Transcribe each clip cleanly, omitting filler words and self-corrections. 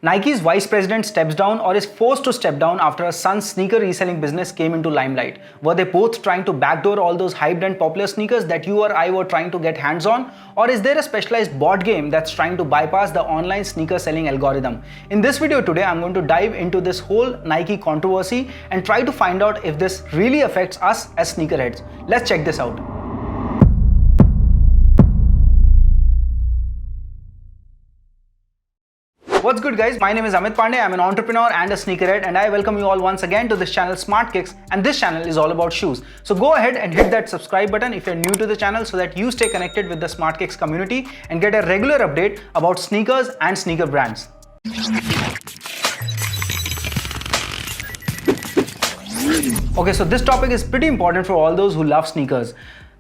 Nike's vice president steps down or is forced to step down after her son's sneaker reselling business came into limelight. Were they both trying to backdoor all those hyped and popular sneakers that you or I were trying to get hands on? Or is there a specialized bot game that's trying to bypass the online sneaker selling algorithm? In this video today, I'm going to dive into this whole Nike controversy and try to find out if this really affects us as sneakerheads. Let's check this out. What's good, guys? My name is Amit Pandey. I'm an entrepreneur and a sneakerhead, and I welcome you all once again to this channel Smart Kicks, and this channel is all about shoes. So go ahead and hit that subscribe button if you're new to the channel so that you stay connected with the Smart Kicks community and get a regular update about sneakers and sneaker brands. Okay, so this topic is pretty important for all those who love sneakers.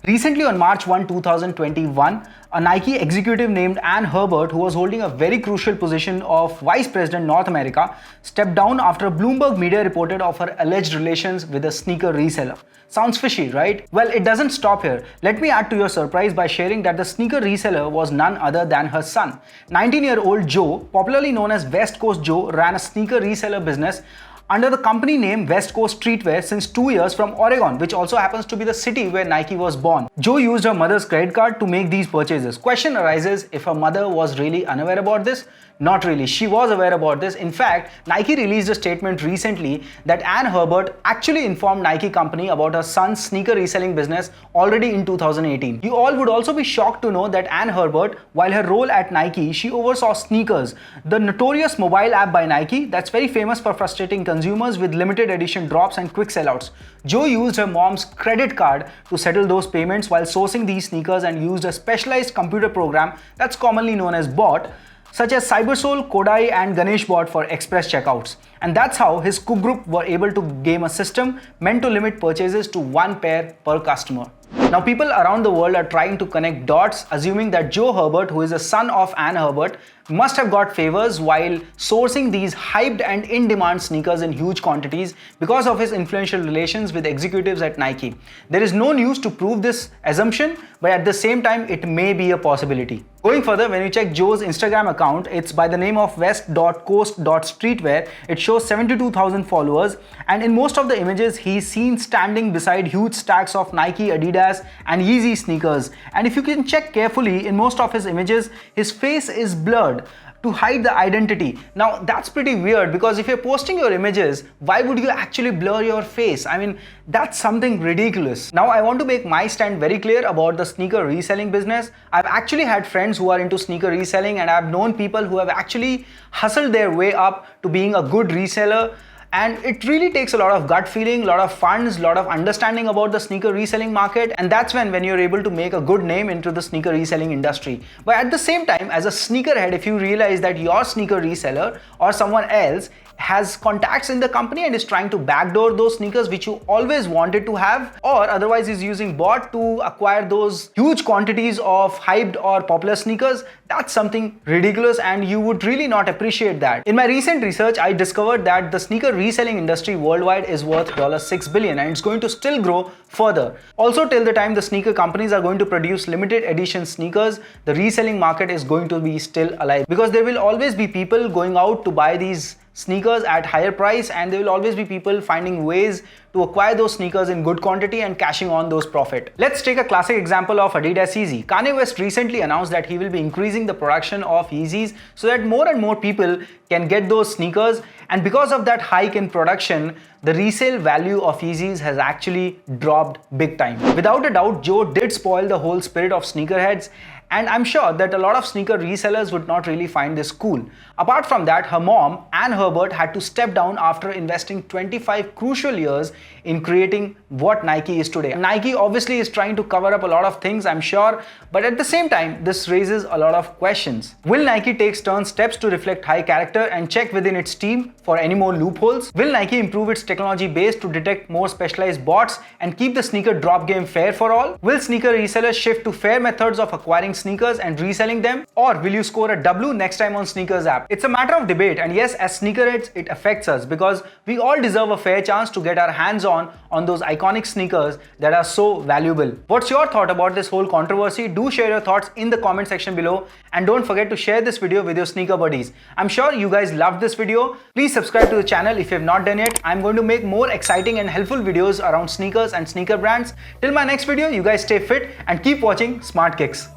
Recently on March 1, 2021, a Nike executive named Herbert, who was holding a very crucial position of Vice President North America, stepped down after a Bloomberg media reported of her alleged relations with a sneaker reseller. Sounds fishy, right? Well, it doesn't stop here. Let me add to your surprise by sharing that the sneaker reseller was none other than her son. 19-year-old Joe, popularly known as West Coast Joe, ran a sneaker reseller business under the company name West Coast Streetwear since 2 years from Oregon, which also happens to be the city where Nike was born. Joe used her mother's credit card to make these purchases. Question arises if her mother was really unaware about this. Not really, she was aware about this. In fact, Nike released a statement recently that Herbert actually informed Nike company about her son's sneaker reselling business already in 2018. You all would also be shocked to know that Herbert, while her role at Nike, she oversaw Snkrs, the notorious mobile app by Nike that's very famous for frustrating consumers with limited edition drops and quick sellouts. Joe used her mom's credit card to settle those payments while sourcing these sneakers and used a specialized computer program that's commonly known as bot, such as Cybersole, Kodai and GaneshBot for express checkouts. And that's how his cook group were able to game a system meant to limit purchases to one pair per customer. Now people around the world are trying to connect dots, assuming that Joe Herbert, who is a son of Herbert, must have got favors while sourcing these hyped and in-demand sneakers in huge quantities because of his influential relations with executives at Nike. There is no news to prove this assumption, but at the same time, it may be a possibility. Going further, when you check Joe's Instagram account, it's by the name of west.coast.streetwear. It shows 72,000 followers, and in most of the images, he's seen standing beside huge stacks of Nike, Adidas and Yeezy sneakers. And if you can check carefully, in most of his images, his face is blurred to hide the identity. Now that's pretty weird, because if you're posting your images, why would you actually blur your face? I mean, that's something ridiculous. Now I want to make my stand very clear about the sneaker reselling business. I've actually had friends who are into sneaker reselling, and I've known people who have actually hustled their way up to being a good reseller. And it really takes a lot of gut feeling, a lot of funds, a lot of understanding about the sneaker reselling market. And that's when you're able to make a good name into the sneaker reselling industry. But at the same time, as a sneakerhead, if you realize that your sneaker reseller or someone else has contacts in the company and is trying to backdoor those sneakers which you always wanted to have, or otherwise is using bot to acquire those huge quantities of hyped or popular sneakers, that's something ridiculous and you would really not appreciate that. In my recent research, I discovered that the sneaker reselling industry worldwide is worth $6 billion, and it's going to still grow further. Also, till the time the sneaker companies are going to produce limited edition sneakers, the reselling market is going to be still alive, because there will always be people going out to buy these sneakers at higher price, and there will always be people finding ways to acquire those sneakers in good quantity and cashing on those profit. Let's take a classic example of Adidas Yeezy. Kanye West recently announced that he will be increasing the production of Yeezys so that more and more people can get those sneakers, and because of that hike in production, the resale value of Yeezys has actually dropped big time. Without a doubt, Joe did spoil the whole spirit of sneakerheads, and I'm sure that a lot of sneaker resellers would not really find this cool. Apart from that, her mom, Herbert, had to step down after investing 25 crucial years in creating what Nike is today. Nike obviously is trying to cover up a lot of things, I'm sure, but at the same time, this raises a lot of questions. Will Nike take stern steps to reflect high character and check within its team for any more loopholes? Will Nike improve its technology base to detect more specialized bots and keep the sneaker drop game fair for all? Will sneaker resellers shift to fair methods of acquiring sneakers and reselling them, or will you score a W next time on Snkrs app? It's a matter of debate, and yes, as sneakerheads, it affects us because we all deserve a fair chance to get our hands on those iconic sneakers that are so valuable. What's your thought about this whole controversy? Do share your thoughts in the comment section below, and don't forget to share this video with your sneaker buddies. I'm sure you guys loved this video. Please subscribe to the channel if you have not done yet. I'm going to make more exciting and helpful videos around sneakers and sneaker brands. Till my next video, you guys stay fit and keep watching Smart Kicks.